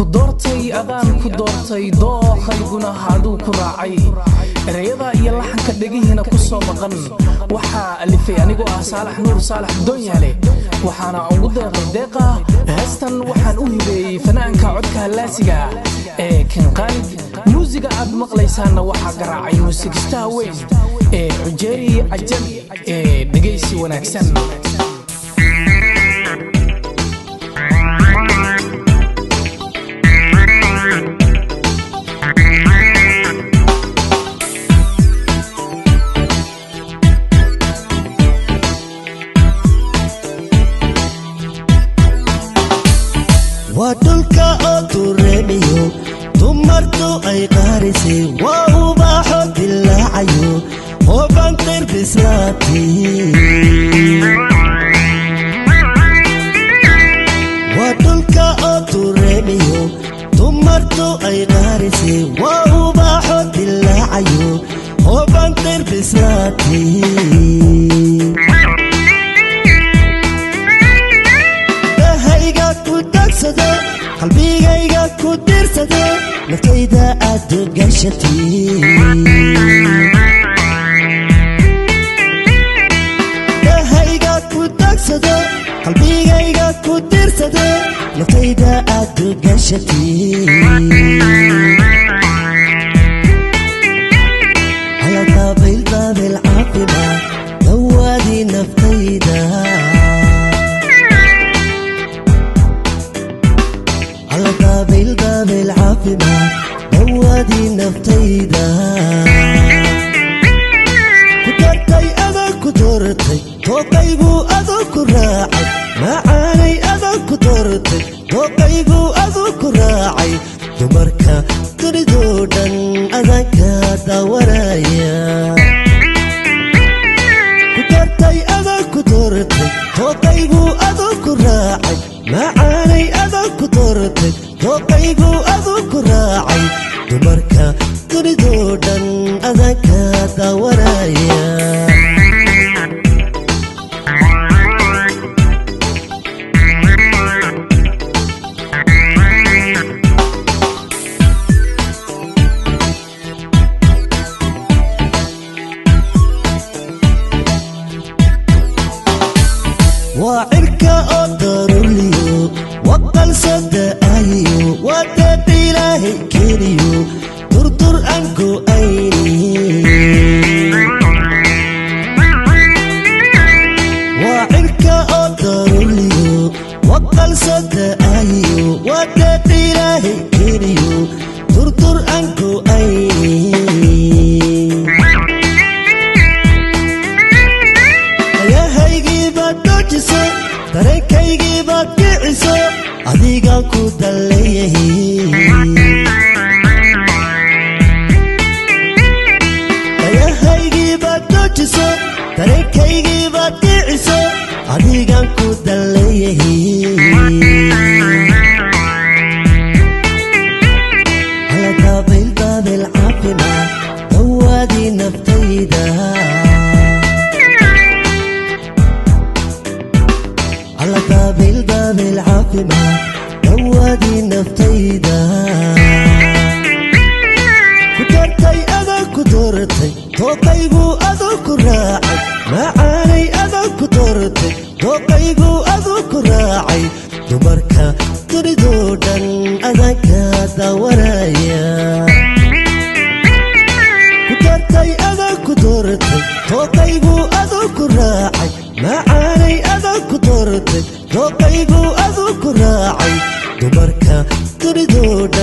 كدورتي أذان كدورتي dooqayguna haduu ku raacay ereyada iyo laxanka dhagihiina ku soo maqan waxa alifay anigu Saalax Nuur Saalax Doonyale waxaana ugu deeqa heestan waxaan u hibeeyay fanaanka codka laasiga ee kan qalid muusiga aad maqlaysaana waxa garaacay muusigiista weyn ee Ujeeri Ajabi ee dhageysi wanaagsan wadulka otureemiyo dumartu ay qaarisi waa ubaxo dilaacayo oo bantir bislaati wadulka otureemiyo dumartu ay qaarisi waa ubaxo dilaacayo oo bantir bislaati qalbigayga ku dirsade naftayda aad gashatay dahayga ku dagsade qalbigayga ku dirsade naftayda aad gashatay ala qabil caafima dawaadi naftayda بالعافمة دوادي نفتيدا كدرتي أذا كدرتي توقيبو أذا كراعي معاني أذا كدرتي توقيبو أذا كراعي دمركا تريدودا أذا كادا ورايا كدرتي أذا كدرتي توقيبو أذا كراعي معاني أذا كدرتي توقيبو أذو كراعي دمركا تريدودا أذا كادا ورايا وعركا أدروليو وقل صدقايو ودد إلهي كيريو دردر أنكو أيني وعركا أدروليو وقل صدقايو ودد إلهي كيريو دردر أنكو أيني dareenkaygi baad kiciso adigaan ku daleeyahay dayahaygi baad doojiso dareenkaygi baad kiciso adigaan ku daleeyahay ala qaabil caafima dawaadi naftayda على قابل عافمة دوادي نفتيدا كدرتي أذا كدرتي توقيبو أذو كراعي معاني أذا كدرتي توقيبو أذو كراعي دمركا تريدودا أذا كادا ورايا كدرتي أذا كدرتي توقيبو أذو كراعي معاني أذا كدرتي توقيبو أذو كراعي دمركا تريدودا